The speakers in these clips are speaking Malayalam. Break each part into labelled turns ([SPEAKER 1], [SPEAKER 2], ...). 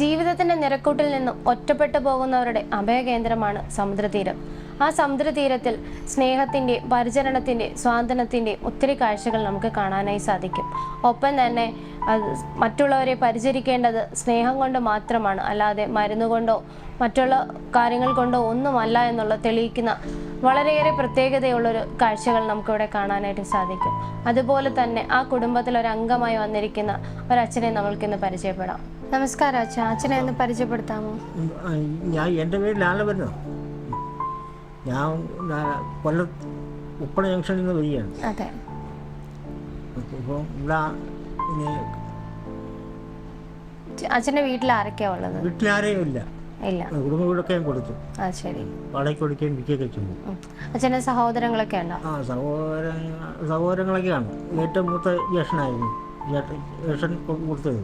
[SPEAKER 1] ജീവിതത്തിന്റെ നിരക്കൂട്ടിൽ നിന്നും ഒറ്റപ്പെട്ടു പോകുന്നവരുടെ അഭയകേന്ദ്രമാണ് സമുദ്രതീരം. ആ സമുദ്രതീരത്തിൽ സ്നേഹത്തിന്റെ, പരിചരണത്തിന്റെ, സ്വാതന്ത്ര്യത്തിന്റെ ഒത്തിരി കാഴ്ചകൾ നമുക്ക് കാണാനായി സാധിക്കും. ഒപ്പം തന്നെ മറ്റുള്ളവരെ പരിചരിക്കേണ്ടത് സ്നേഹം കൊണ്ട് മാത്രമാണ്, അല്ലാതെ മരുന്നുകൊണ്ടോ മറ്റുള്ള കാര്യങ്ങൾ കൊണ്ടോ ഒന്നുമല്ല എന്നുള്ള തെളിയിക്കുന്ന വളരെയേറെ പ്രത്യേകതയുള്ളൊരു കാഴ്ചകൾ നമുക്കിവിടെ കാണാനായിട്ട് സാധിക്കും. അതുപോലെ തന്നെ ആ കുടുംബത്തിൽ ഒരു അംഗമായി വന്നിരിക്കുന്ന ഒരച്ഛനെ നമ്മൾക്കിന്ന് പരിചയപ്പെടാം. നമസ്കാരം അച്ഛ, അച്ഛനെ ഒന്ന് പരിചയപ്പെടുത്താമോ?
[SPEAKER 2] എൻ്റെ പേര് ലാലവരനോ. ഞാൻ കൊല്ലം ഉപ്പള ജംഗ്ഷനിൽ നിന്ന് വരികയാണ്.
[SPEAKER 1] അതെ.
[SPEAKER 2] ഇപ്പോൾ ഇവിടെ
[SPEAKER 1] അച്ഛൻ്റെ വീട്ടിൽ ആരൊക്കെയാ ഉള്ളത്?
[SPEAKER 2] വീട്ടിലാരെയും ഇല്ല. കുടുംബ വീടൊക്കെ ഞാൻ കൊടുത്തു.
[SPEAKER 1] ശരി.
[SPEAKER 2] വാടകയ്ക്ക് കൊടുക്കുകയും വിൽക്കുകയൊക്കെ ചെയ്തു.
[SPEAKER 1] അച്ഛൻ്റെ സഹോദരങ്ങളൊക്കെ ഉണ്ടോ?
[SPEAKER 2] സഹോദരങ്ങളൊക്കെയാണ്. ഏറ്റവും മൂത്ത ജ്യേഷ്ഠനായിരുന്നു. ജ്യേഷ്ഠൻ കൊടുത്തത്.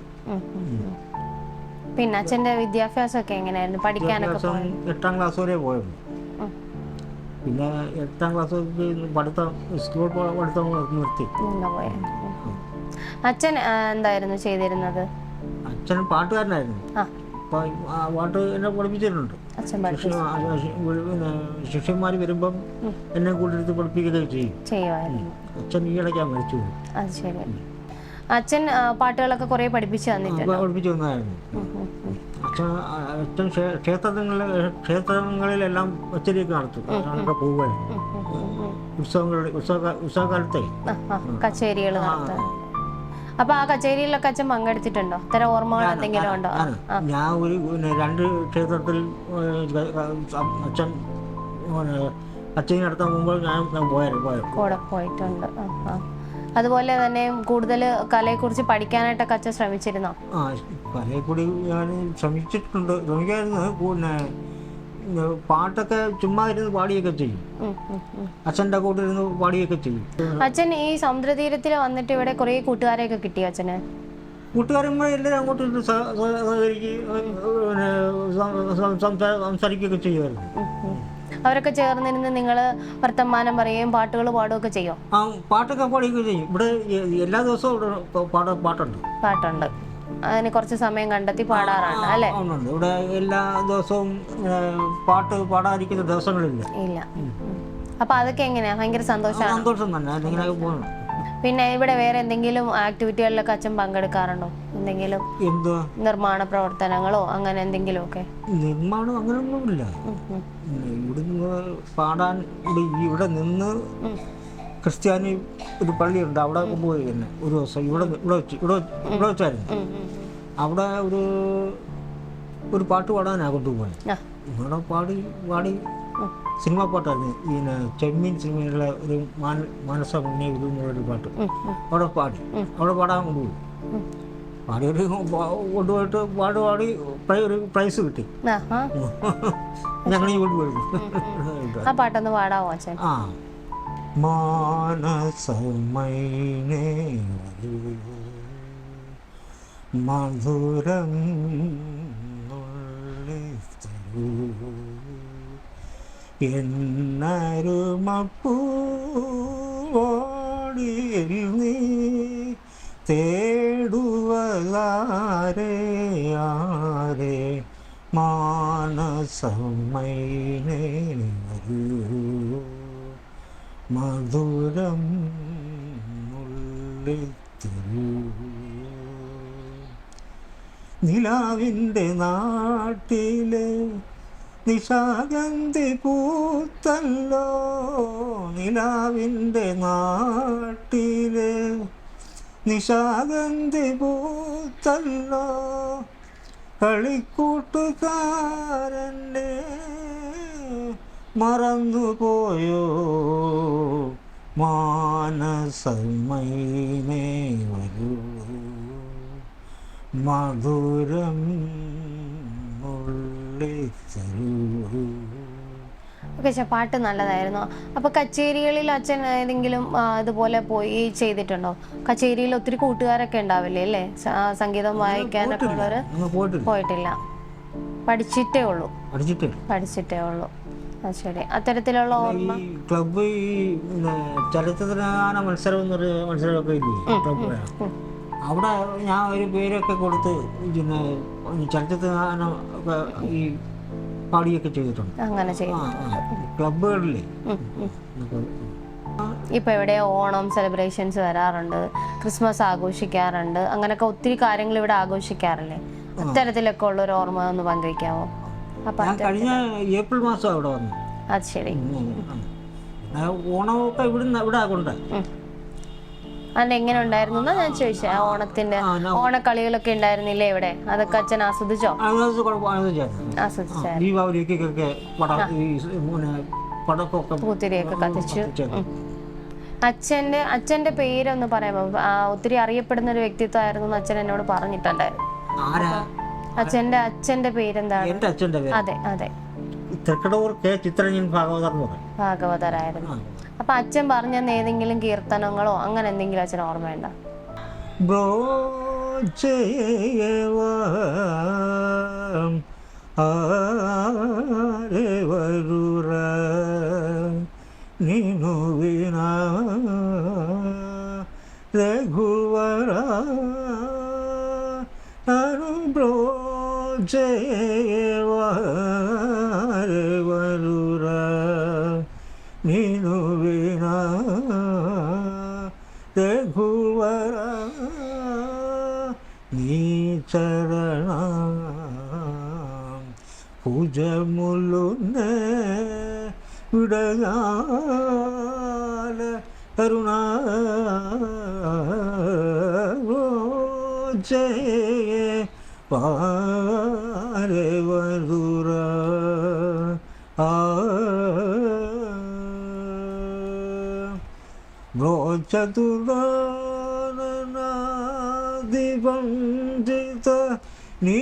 [SPEAKER 1] പിന്നെ അച്ഛൻ്റെ വിദ്യാഭ്യാസമൊക്കെ എങ്ങനെയായിരുന്നു? പഠിക്കാനൊക്കെ
[SPEAKER 2] 8ാം ക്ലാസ് വരെ പോയിരുന്നു. പിന്നെ 8ാം ക്ലാസ് പഠിത്തം, സ്കൂൾ പഠിത്തം നിർത്തി.
[SPEAKER 1] അച്ഛൻ എന്തായിരുന്നു ചെയ്തിരുന്നത്?
[SPEAKER 2] അച്ഛൻ പാട്ടുകാരനായിരുന്നു. പാട്ട് എന്നെ പഠിപ്പിച്ചിട്ടുണ്ട്. ശിഷ്യന്മാർ വരുമ്പം എന്നെ കൂട്ടിയെടുത്ത് പഠിപ്പിക്കുകയൊക്കെ ചെയ്യും. അച്ഛൻ ഈ ഇടയ്ക്കാണ് മരിച്ചു.
[SPEAKER 1] അച്ഛൻ പാട്ടുകളൊക്കെ കുറെ പഠിപ്പിച്ചു
[SPEAKER 2] തന്നായിരുന്നു. അച്ഛൻ ക്ഷേത്രങ്ങളിലെല്ലാം ഒച്ചരിയൊക്കെ നടത്തും. പോവുക ഉത്സവകാലത്തെ
[SPEAKER 1] കച്ചേരികൾ നടത്താൻ. അപ്പൊ ആ കച്ചേരിയിലൊക്കെ അച്ഛൻ പങ്കെടുത്തിട്ടുണ്ടോ? ഇത്തരം ഓർമ്മകൾ എന്തെങ്കിലും ഉണ്ടോ?
[SPEAKER 2] ഞാൻ ഒരു 2 ക്ഷേത്രത്തിൽ അച്ഛൻ നടത്താൻ പോകുമ്പോൾ ഞാൻ
[SPEAKER 1] കൂടെ പോയിട്ടുണ്ട്. അതുപോലെ തന്നെ കൂടുതൽ കലയെക്കുറിച്ച് പഠിക്കാനായിട്ടൊക്കെ അച്ഛൻ ശ്രമിച്ചിരുന്നോ?
[SPEAKER 2] കലയെക്കൂടി ഞാൻ ശ്രമിച്ചിട്ടുണ്ട്. പിന്നെ പാട്ടൊക്കെ ചുമ്മാ ഇരുന്ന് പാടിയൊക്കെ ചെയ്യും. അച്ഛൻ്റെ കൂടെ ഇരുന്ന് പാടിയൊക്കെ ചെയ്യും.
[SPEAKER 1] അച്ഛൻ ഈ സമുദ്രതീരത്തിൽ വന്നിട്ട് ഇവിടെ കുറെ കൂട്ടുകാരെയൊക്കെ കിട്ടിയോ അച്ഛന്?
[SPEAKER 2] കൂട്ടുകാരന്മാരെ എല്ലാവരും അങ്ങോട്ട് സംസാരിക്കുകയൊക്കെ ചെയ്യുമായിരുന്നു.
[SPEAKER 1] അവരൊക്കെ ചേർന്നിരുന്ന് നിങ്ങൾ വർത്തമാനം പറയുകയും പാട്ടുകൾ പാടുകയൊക്കെ ചെയ്യോ?
[SPEAKER 2] പാട്ടൊക്കെ പാടുകയൊക്കെ ചെയ്യും. ഇവിടെ എല്ലാ ദിവസവും പാട്ടുണ്ട്.
[SPEAKER 1] അതിന് കുറച്ച് സമയം കണ്ടെത്തി പാടാറാണ് അല്ലേ?
[SPEAKER 2] ഇവിടെ എല്ലാ ദിവസവും പാട്ട് പാടാതിരിക്കുന്ന ദിവസങ്ങളില്ല.
[SPEAKER 1] ഇല്ല. അപ്പൊ അതൊക്കെ എങ്ങനെയാ? ഭയങ്കര സന്തോഷം
[SPEAKER 2] തന്നെ.
[SPEAKER 1] പിന്നെ ഇവിടെ വേറെ എന്തെങ്കിലും ആക്ടിവിറ്റികളിലൊക്കെ അച്ഛൻ പങ്കെടുക്കാറുണ്ടോ? എന്തെങ്കിലും നിർമ്മാണ പ്രവർത്തനങ്ങളോ അങ്ങനെ എന്തെങ്കിലും ഒക്കെ?
[SPEAKER 2] നിർമ്മാണം അങ്ങനെയൊന്നുമില്ല. ഇവിടുന്ന് പാടാൻ ഇവിടെ നിന്ന് ക്രിസ്ത്യാനി ഒരു പള്ളിയുണ്ട്, അവിടെ പോയി തന്നെ ഒരു ദിവസം ഇവിടെ വെച്ചായിരുന്നു. അവിടെ ഒരു പാട്ട് പാടാനാണ് കൊണ്ടുപോയി. ഇവിടെ പാടി സിനിമാ പാട്ടായിരുന്നു. പിന്നെ ചെമ്മീൻ സിനിമയിലുള്ള ഒരു മനസ്സ മുന്നേ ഇതെന്നുള്ളൊരു പാട്ട് അവിടെ പാടാൻ കൊണ്ടുപോയി. പാടിയൊരു കൊണ്ടുപോയിട്ട് പാടി ഒരു പ്രൈസ് കിട്ടി. ഞങ്ങൾ ഇങ്ങോട്ട് പോയിരുന്നു.
[SPEAKER 1] ആ പാട്ടൊന്ന് പാടാമോ അച്ഛൻ?
[SPEAKER 2] മാനസമൈനേ മധുരം എന്നരുമപ്പൂവോടിയിൽ നീ തേടുവതാരേ ആരേ മാനസമൈനേ വരൂ മധുരം നിലാവിൻ്റെ നാട്ടിലെ നിശാഗന്ധി പൂത്തല്ലോ. നിലാവിൻ്റെ നാട്ടിലെ നിശാഗന്ധി പൂത്തല്ലോ. കളിക്കൂട്ടുകാരൻ്റെ മറന്നുപോയോ മാനസമൈനേ വരൂ മധുരം
[SPEAKER 1] പാട്ട് നല്ലതായിരുന്നു. അപ്പൊ കച്ചേരികളിൽ അച്ഛൻ ഏതെങ്കിലും ഇതുപോലെ പോയി ചെയ്തിട്ടുണ്ടോ? കച്ചേരിയിൽ ഒത്തിരി കൂട്ടുകാരൊക്കെ ഉണ്ടാവില്ലേ അല്ലേ? സംഗീതം വായിക്കാനൊക്കെ ഉള്ളവര് പോയിട്ടില്ല. പഠിച്ചിട്ടേ ഉള്ളൂ. ശരി. അത്തരത്തിലുള്ള ഓർമ്മ
[SPEAKER 2] ക്ലബ്ബ് ചലച്ചിത്രഗാന മത്സരം എന്നൊരു മത്സരമൊക്കെ ഇല്ലേ? അവിടെ ഞാൻ ഒരു പേരൊക്കെ കൊടുത്ത് പിന്നെ ചലച്ചിത്ര ഗാനം ഒക്കെ ഈ പാടിയൊക്കെ ചെയ്തിട്ടുണ്ട്.
[SPEAKER 1] അങ്ങനെ ചെയ്യും.
[SPEAKER 2] ക്ലബുകളിലെ
[SPEAKER 1] ഇപ്പൊ ഇവിടെ ഓണം സെലിബ്രേഷൻസ് വരാറുണ്ട്, ക്രിസ്മസ് ആഘോഷിക്കാറുണ്ട്, അങ്ങനെയൊക്കെ ഒത്തിരി കാര്യങ്ങൾ ഇവിടെ ആഘോഷിക്കാറില്ലേ? അത്തരത്തിലൊക്കെ ഉള്ള ഒരു ഓർമ്മ ഒന്ന് പങ്കുവയ്ക്കാമോ? അപ്പൊ
[SPEAKER 2] ഞാൻ കഴിഞ്ഞ ഏപ്രിൽ മാസം അവിടെ വന്നു.
[SPEAKER 1] അത് ശരി.
[SPEAKER 2] ഓണമൊക്കെ ഇവിടെ കൊണ്ട്
[SPEAKER 1] അല്ല എങ്ങനെ ഉണ്ടായിരുന്നു എന്നാ ഞാൻ ചോദിച്ചേ. ഓണത്തിന്റെ ഓണക്കളികളൊക്കെ ഉണ്ടായിരുന്നില്ലേ ഇവിടെ? അതൊക്കെ അച്ഛൻ ആസ്വദിച്ചോ?
[SPEAKER 2] ദീപാവലിക്കൊക്കെ പടക്കമൊക്കെ
[SPEAKER 1] പൂത്തിരിയൊക്കെ കത്തിച്ചു. അച്ഛന്റെ പേരൊന്ന് പറയാമോ? ഒത്തിരി അറിയപ്പെടുന്ന ഒരു വ്യക്തിത്വമായിരുന്നു അച്ഛൻ എന്നോട് പറഞ്ഞിട്ടുണ്ടായിരുന്നു. അച്ഛന്റെ പേരെന്താണ്? അതെ അതെ, ഭാഗവതരായിരുന്നു. അപ്പൊ അച്ഛൻ പറഞ്ഞ ഏതെങ്കിലും കീർത്തനങ്ങളോ അങ്ങനെ എന്തെങ്കിലും അച്ഛൻ ഓർമ്മയുണ്ടോ?
[SPEAKER 2] ನೀನು ವಿನಾ ರಘುವರ ಅನುಬ್ರೋಜಯವರ ನೀನು ವಿನಾ ರಘುವರ ನೀ ಚರಣ പൂജമുല്ലുന്നേ വിടയാല കരുണാ പാരവരുര ചതുർദിപഞ്ചിത നീ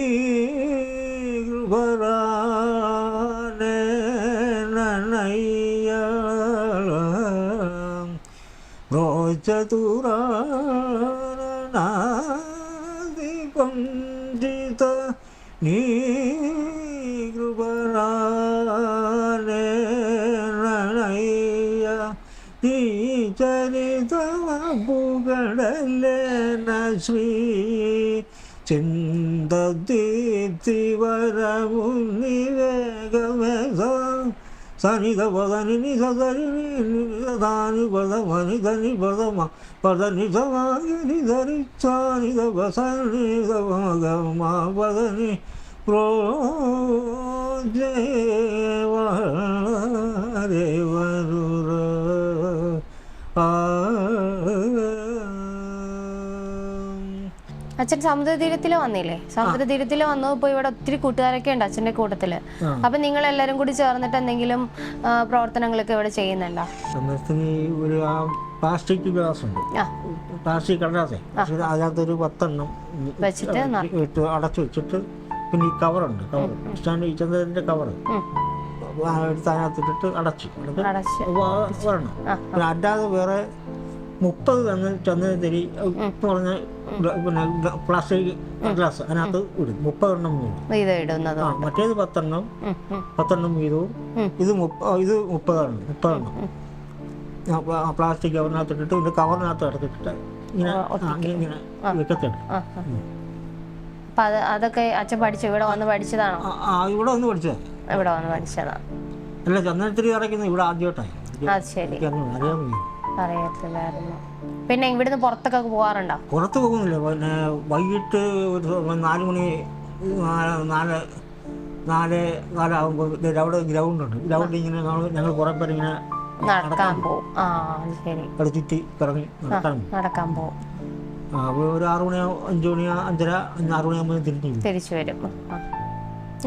[SPEAKER 2] ചതുരാദിപഞ്ചിത നീ കൃപരാനയ്യ നീ ചരിതമപുകടലേന ശ്രീ ചിന്തദീപ്തിവരമുന്നിവേഗമേധ സനിധ പദനി നിധ ധനി പദമനി ധനി പദമ പദനി ധനി ധരിച്ചാനിധ പസനിധ മഗമ പദനി പ്രോജേവരുര
[SPEAKER 1] അച്ഛൻ സമുദ്രതീരത്തിൽ വന്നില്ലേ? സമുദ്രതീരത്തിൽ വന്നപ്പോ ഇവിടെ ഒത്തിരി കൂട്ടുകാരൊക്കെ ഉണ്ട് അച്ഛന്റെ കൂട്ടത്തില്. അപ്പൊ നിങ്ങൾ എല്ലാരും കൂടി ചേർന്നിട്ട് എന്തെങ്കിലും പ്രവർത്തനങ്ങളൊക്കെ ഇവിടെ ചെയ്യുന്നുണ്ടോ?
[SPEAKER 2] ഒരു പ്ലാസ്റ്റിക് ഗ്ലാസ് ഉണ്ട്, പ്ലാസ്റ്റിക് കടലാസേ, അതിനകത്തൊരു 10 എണ്ണം വെച്ചിട്ട് അടച്ചു വെച്ചിട്ട് പിന്നെ ഈ കവറുണ്ട്, കവർ സ്റ്റാൻഡ് ഈ ചന്ദ്രന്റെ കവർ എടുത്ത് അതിനകത്തിട്ടിട്ട് അടച്ചു വരണം. പിന്നെ അല്ലാതെ വേറെ 30 ചന്ദനത്തിരി പറഞ്ഞ പിന്നെ പ്ലാസ്റ്റിക് ഗ്ലാസ് അതിനകത്ത് ഇടും. 30 എണ്ണം മറ്റേത് 10 എണ്ണം വീതവും. ഇത് 30 എണ്ണം പ്ലാസ്റ്റിക് കവറിനകത്ത് ഇട്ടിട്ട് ഇതിന്റെ കവറിനകത്ത് എടുത്തിട്ട് ഇങ്ങനെ ഇങ്ങനെ വെക്കത്തില്ല.
[SPEAKER 1] അതൊക്കെ അച്ഛൻ പഠിച്ചു ഇവിടെ വന്ന് പഠിച്ചതാണോ?
[SPEAKER 2] ഇവിടെ വന്ന് പഠിച്ചതാ.
[SPEAKER 1] ഇവിടെ വന്ന് പഠിച്ചതാ.
[SPEAKER 2] അല്ല, ചന്ദനത്തിരി ഇറക്കുന്നത് ഇവിടെ ആദ്യമായിട്ടായി.
[SPEAKER 1] അറിയത്തില്ലായിരുന്നു. പിന്നെ ഇവിടുന്ന് പുറത്തൊക്കെ പോകാറുണ്ടോ?
[SPEAKER 2] പുറത്ത് പോകുന്നില്ല. പിന്നെ വൈകിട്ട് ഒരു 4 മണി 4:15 അവിടെ ഗ്രൗണ്ട് ഉണ്ട്. ഗ്രൗണ്ടിൽ ഇങ്ങനെ ഞങ്ങൾ കുറെ പേര് ഇങ്ങനെ
[SPEAKER 1] നടക്കാൻ പോകും.
[SPEAKER 2] അവിടെ ചുറ്റി കറങ്ങി
[SPEAKER 1] നടക്കാൻ പോകും.
[SPEAKER 2] ഒരു 6 മണി 5 മണി 5:30 6 മണിയാകുമ്പോൾ തിരിച്ചു വരും.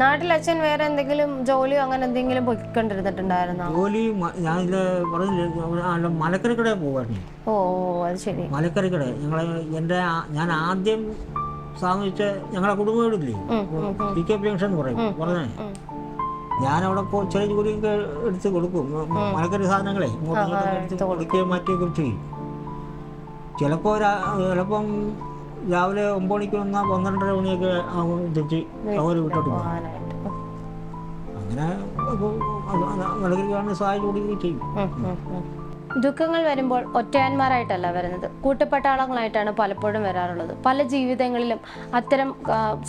[SPEAKER 1] നാട്ടിൽ അച്ഛൻ വേറെ എന്തെങ്കിലും ജോലിയോ അങ്ങനെ എന്തെങ്കിലും പോയിക്കൊണ്ടിരുന്നിട്ടുണ്ടായിരുന്നോ?
[SPEAKER 2] ജോലി ഞാനിത് പറഞ്ഞില്ല, മലക്കറിക്കടയിൽ പോകാറുണ്ട്.
[SPEAKER 1] ഓ, അത് ശരി.
[SPEAKER 2] മലക്കറിക്കട ഞാൻ ആദ്യം സ്ഥാപിച്ച ഞങ്ങളെ കുടുംബങ്ങളില്ലേ, PK ജംഗ്ഷൻ എന്ന് പറഞ്ഞേ, ഞാനവിടെ ചെറിയ ജോലിയൊക്കെ എടുത്ത് കൊടുക്കും. മലക്കറി സാധനങ്ങളെ എടുത്ത് കൊടുക്കുകയും മാറ്റുകയൊക്കെ ചെയ്യും. ചിലപ്പം രാവിലെ 9 മണിക്ക് വന്നാൽ 12:30 മണിയൊക്കെ തിരിച്ച് അവർ വിട്ടോട്ട് പോകും. അങ്ങനെ മലക്കറി കാണുന്ന സഹായം കൊടുക്കുകയും ചെയ്യും.
[SPEAKER 1] ദുഃഖങ്ങൾ വരുമ്പോൾ ഒറ്റയാന്മാരായിട്ടല്ല വരുന്നത്, കൂട്ടപ്പട്ടാളങ്ങളായിട്ടാണ് പലപ്പോഴും വരാറുള്ളത്. പല ജീവിതങ്ങളിലും അത്തരം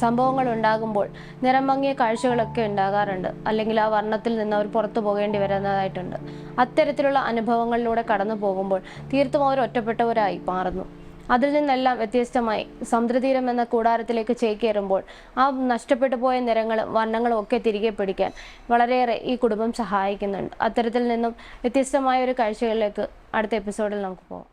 [SPEAKER 1] സംഭവങ്ങൾ ഉണ്ടാകുമ്പോൾ നിറം മങ്ങിയ കാഴ്ചകളൊക്കെ ഉണ്ടാകാറുണ്ട്, അല്ലെങ്കിൽ ആ വർണ്ണത്തിൽ നിന്ന് അവർ പുറത്തു പോകേണ്ടി വരുന്നതായിട്ടുണ്ട്. അത്തരത്തിലുള്ള അനുഭവങ്ങളിലൂടെ കടന്നു പോകുമ്പോൾ തീർത്തും അവർ ഒറ്റപ്പെട്ടവരായി മാറുന്നു. അതിൽ നിന്നെല്ലാം വ്യത്യസ്തമായി സമുദ്രതീരം എന്ന കൂടാരത്തിലേക്ക് ചേക്കേറുമ്പോൾ ആ നഷ്ടപ്പെട്ടു പോയ നിറങ്ങളും വർണ്ണങ്ങളും ഒക്കെ തിരികെ പിടിക്കാൻ വളരെയേറെ ഈ കുടുംബം സഹായിക്കുന്നുണ്ട്. അത്തരത്തിൽ നിന്നും വ്യത്യസ്തമായ ഒരു കാഴ്ചകളിലേക്ക് അടുത്ത എപ്പിസോഡിൽ നമുക്ക് പോകാം.